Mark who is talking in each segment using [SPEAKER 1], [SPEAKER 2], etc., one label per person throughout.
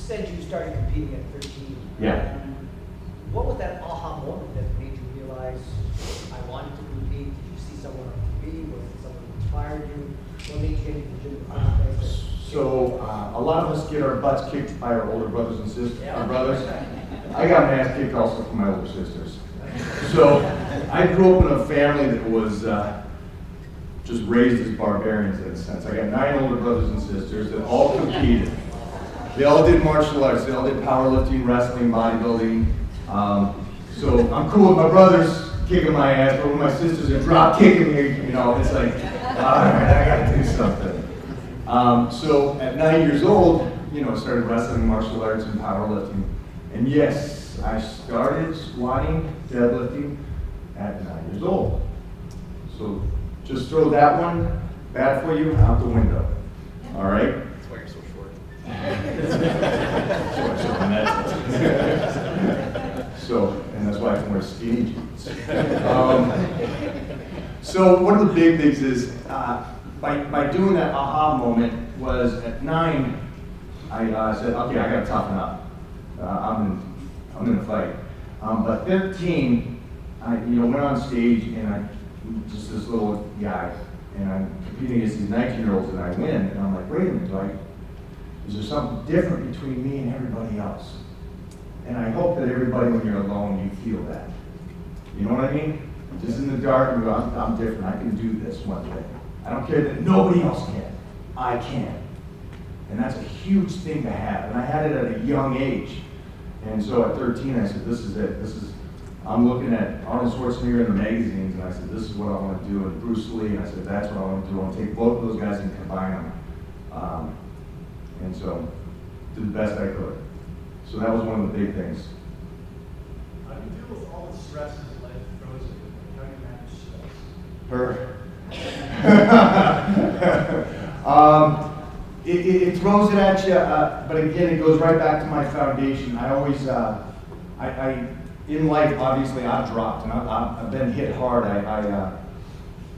[SPEAKER 1] said you started competing at 13.
[SPEAKER 2] Yeah.
[SPEAKER 1] What was that aha moment that made you realize I wanted to compete? Did you see someone on TV? Was it someone who inspired you? What made you get into the gym in the first place?
[SPEAKER 2] So a lot of us get our butts kicked by our older brothers and sisters.
[SPEAKER 1] Yeah.
[SPEAKER 2] Our brothers. I got my ass kicked also from my older sisters. So I grew up in a family that was just raised as barbarians in a sense. I got 9 older brothers and sisters that all competed. They all did martial arts. They all did powerlifting, wrestling, bodybuilding. So I'm cool with my brothers kicking my ass, but when my sisters are drop kicking me, you know, it's like, all right, I gotta do something. So at 9 years old, you know, I started wrestling, martial arts, and powerlifting. And yes, I started squatting, deadlifting at 9 years old. So just throw that one, bad for you, out the window. All right?
[SPEAKER 3] That's why you're so short.
[SPEAKER 2] So, and that's why I can wear skinny jeans. So one of the big things is, by doing that aha moment was at 9, I said, okay, I gotta toughen up. I'm in a fight. But 15, I went on stage and I just this little guy, and I'm competing against these 19-year-olds and I win, and I'm like, wait a minute, is there something different between me and everybody else? And I hope that everybody, when you're alone, you feel that. You know what I mean? Just in the dark, you go, I'm different, I can do this one thing. I don't care that nobody else can. I can. And that's a huge thing to have. And I had it at a young age. And so at 13, I said, this is it. I'm looking at Arnold Schwarzenegger in the magazines, and I said, this is what I want to do. And Bruce Lee, and I said, that's what I want to do. I want to take both of those guys and combine them. And so, did the best I could. So that was one of the big things.
[SPEAKER 4] How do you deal with all the stresses life throws at you? How do you manage stress?
[SPEAKER 2] It throws it at you, but again, it goes right back to my foundation. I always, in life, obviously, I've dropped and I've been hit hard.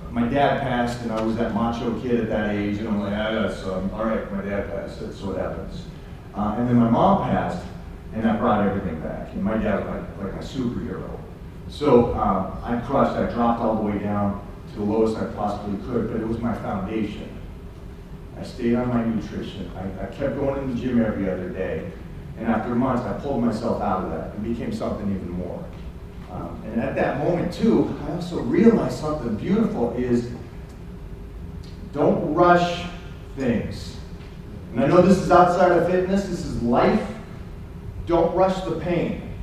[SPEAKER 2] My dad passed, and I was that macho kid at that age, and I'm like, all right, my dad passed, that's what happens. And then my mom passed, and that brought everything back. And my dad was like my superhero. So I dropped all the way down to the lowest I possibly could, but it was my foundation. I stayed on my nutrition. I kept going to the gym every other day. And after months, I pulled myself out of that and became something even more. And at that moment, too, I also realized something beautiful is don't rush things. And I know this is outside of fitness, this is life. Don't rush the pain.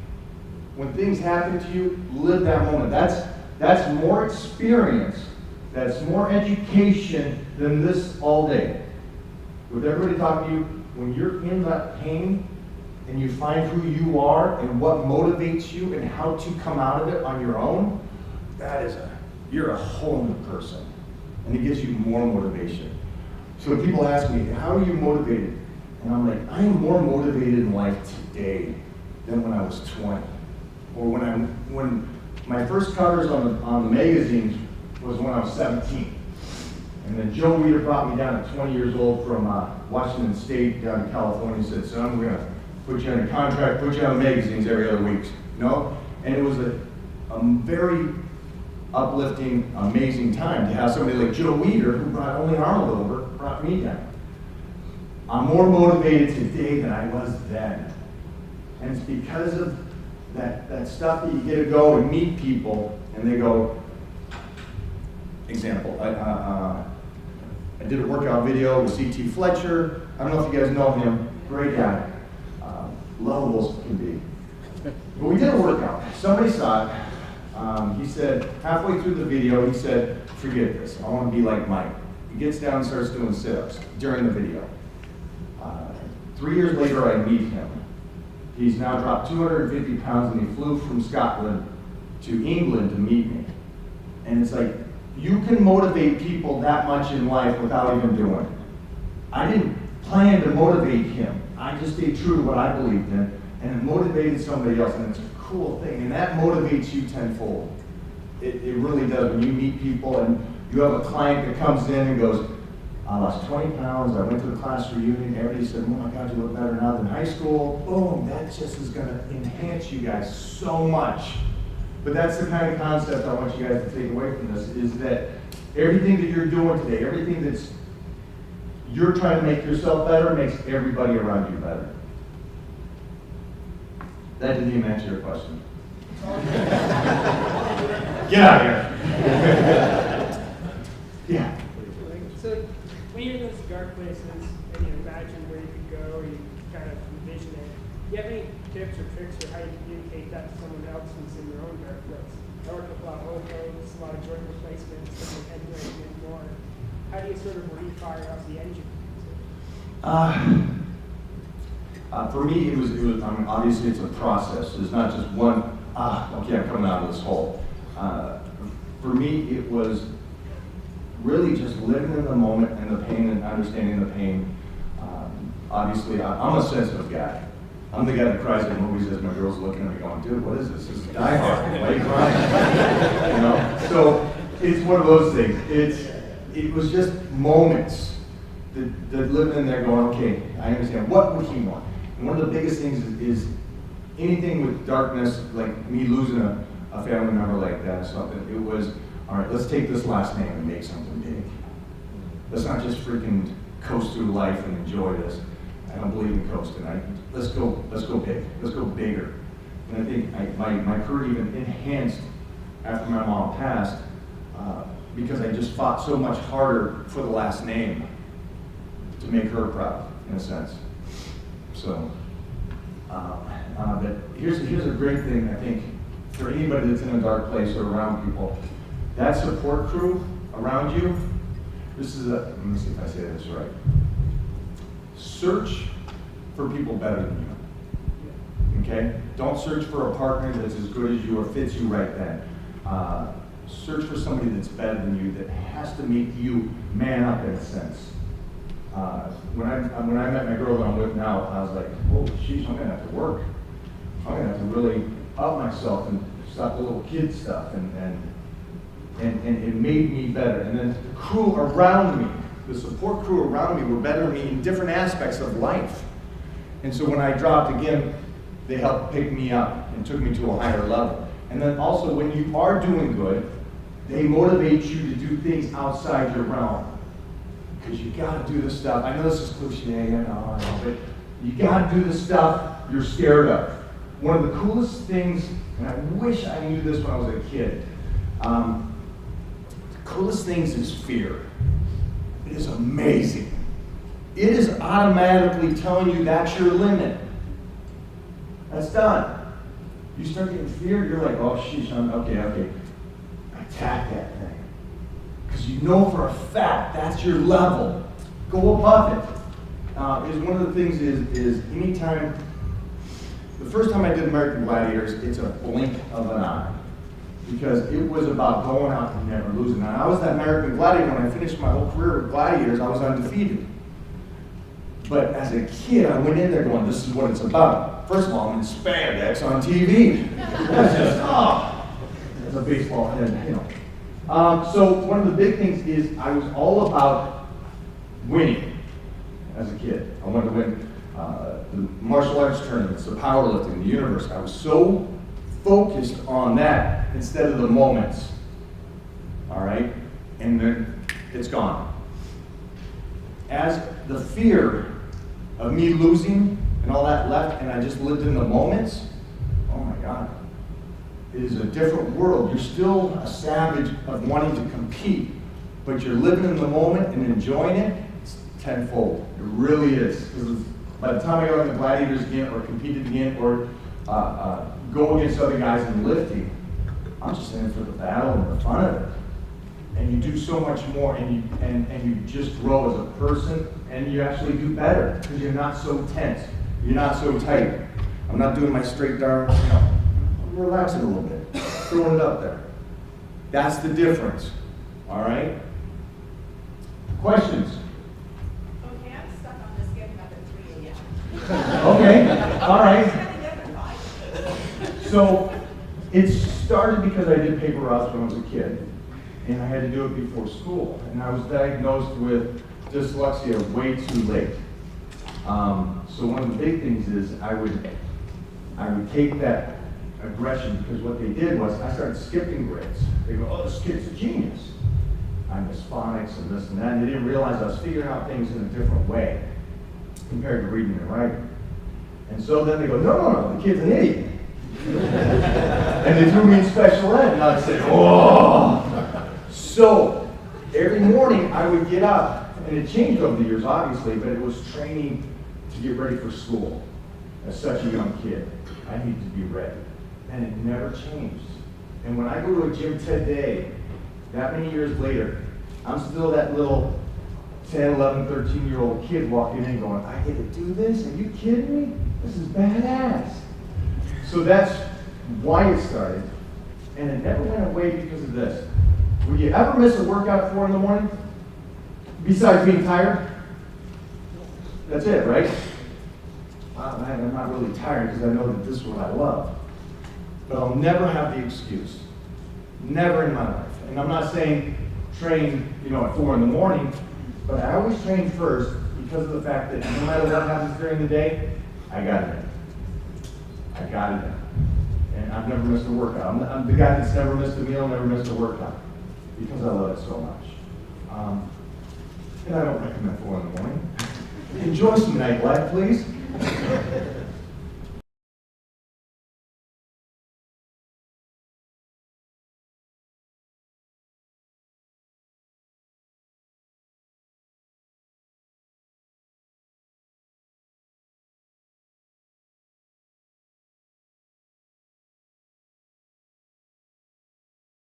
[SPEAKER 2] When things happen to you, live that moment. That's more experience, that's more education than this all day. With everybody talking to you, when you're in that pain and you find who you are and what motivates you and how to come out of it on your own, you're a whole new person. And it gives you more motivation. So people ask me, how are you motivated? And I'm like, I am more motivated in life today than when I was 20. Or when my first covers on the magazines was when I was 17. And then Joe Weider brought me down at 20 years old from Washington State down to California and said, son, we're gonna put you under contract, put you on the magazines every other week. No? And it was a very uplifting, amazing time to have somebody like Joe Weider, who brought only Arnold over, brought me down. I'm more motivated today than I was then. And it's because of that stuff that you get to go and meet people, and they go, example, I did a workout video with C.T. Fletcher. I don't know if you guys know him, great guy, lovable as can be. But we did a workout, somebody saw it. He said, halfway through the video, he said, forget this, I want to be like Mike. He gets down and starts doing sit-ups during the video. 3 years later, I meet him. He's now dropped 250 pounds and he flew from Scotland to England to meet me. And it's like, you can motivate people that much in life without even doing it. I didn't plan to motivate him. I just stayed true to what I believed in and it motivated somebody else. And it's a cool thing. And that motivates you tenfold. It really does. When you meet people and you have a client that comes in and goes, I lost 20 pounds. I went to the class reunion. Everybody said, oh my God, you look better now than high school. Boom, that just is going to enhance you guys so much. But that's the kind of concept I want you guys to take away from this, is that everything that you're doing today, everything that's you're trying to make yourself better makes everybody around you better. That didn't even answer your question. Get out of here. Yeah.
[SPEAKER 3] So when you're in those dark places and you imagine where you could go, or you kind of envision it, do you have any tips or tricks for how you communicate that to someone else who's in their own dark place? I work with a lot of logos, a lot of joint replacements, and more. How do you sort of refire up the engine?
[SPEAKER 2] For me, it was I mean, obviously it's a process. It's not just one, okay, I'm coming out of this hole. For me, it was really just living in the moment and the pain and understanding the pain. Obviously, I'm a sensitive guy. I'm the guy that cries in movies as my girl's looking at me going, dude, what is this? This is Die Hard. Why are you crying? You know? So it's one of those things. It was just moments that living in there going, okay, I understand. What would he want? And one of the biggest things is anything with darkness, like me losing a family member like that or something, it was, all right, let's take this last name and make something big. Let's not just freaking coast through life and enjoy this. I don't believe in coasting. Let's go big. Let's go bigger. And I think my career even enhanced after my mom passed because I just fought so much harder for the last name to make her proud, in a sense. So, but here's a great thing, I think, for anybody that's in a dark place or around people. That support crew around you, let me see if I say this right. Search for people better than you. Okay? Don't search for a partner that's as good as you or fits you right then. Search for somebody that's better than you, that has to make you man up in a sense. When I met my girl that I'm with now, I was like, oh, sheesh, I'm gonna have to work. I'm gonna have to really up myself and stop the little kid stuff, and it made me better. And then the crew around me, the support crew around me were better than me in different aspects of life. And so when I dropped again, they helped pick me up and took me to a higher level. And then also when you are doing good, they motivate you to do things outside your realm. Because you gotta do the stuff, I know this is cliche, I know, but you gotta do the stuff you're scared of. One of the coolest things, and I wish I knew this when I was a kid, the coolest things is fear. It is amazing. It is automatically telling you that's your limit. That's done. You start getting fear, you're like, oh, sheesh, okay. Attack that thing. Because you know for a fact that's your level. Go above it. Is one of the things is anytime, the first time I did American Gladiators, it's a blink of an eye. Because it was about going out and never losing. Now, I was that American Gladiator. When I finished my whole career with Gladiators, I was undefeated. But as a kid, I went in there going, this is what it's about. First of all, I'm in spandex on TV. That's just, as a baseball head, you know. So one of the big things is I was all about winning as a kid. I wanted to win the martial arts tournaments, the powerlifting, the universe. I was so focused on that instead of the moments. All right? And then it's gone. As the fear of me losing and all that left, and I just lived in the moments, oh my God. It is a different world. You're still a savage of wanting to compete, but you're living in the moment and enjoying it. It's tenfold. It really is. Because by the time I got on the Gladiators again, or competed again, or go against other guys in lifting, I'm just in it for the battle and the fun of it. And you do so much more, and you just grow as a person, and you actually do better because you're not so tense, you're not so tight. I'm not doing my straight down, you know. I'm relaxing a little bit, throwing it up there. That's the difference. All right. Questions?
[SPEAKER 5] Okay, I'm stuck on this getting up at 3 a.m.
[SPEAKER 2] Okay. All right.
[SPEAKER 5] Getting up at 5.
[SPEAKER 2] So it started because I did paper routes when I was a kid. And I had to do it before school. And I was diagnosed with dyslexia way too late. So one of the big things is I would take that aggression, because what they did was I started skipping grades. They go, oh, this kid's a genius. I miss phonics and this and that. And they didn't realize I was figuring out things in a different way compared to reading and writing. And so then they go, no, the kid's an idiot. And they threw me in special ed, and I'd say, oh. So every morning I would get up, and it changed over the years, obviously, but it was training to get ready for school. As such a young kid, I needed to be ready. And it never changed. And when I go to a gym today, that many years later, I'm still that little 10, 11, 13-year-old kid walking in going, I get to do this? Are you kidding me? This is badass. So that's why it started. And it never went away because of this. Would you ever miss a workout at 4 in the morning? Besides being tired? That's it, right? I'm not really tired because I know that this is what I love. But I'll never have the excuse. Never in my life. And I'm not saying train, at 4 in the morning, but I always train first because of the fact that no matter what happens during the day, I got it in. I got it in. And I've never missed a workout. I'm the guy that's never missed a meal, never missed a workout, because I love it so much. And I don't recommend 4 in the morning. Enjoy some nightlife, please.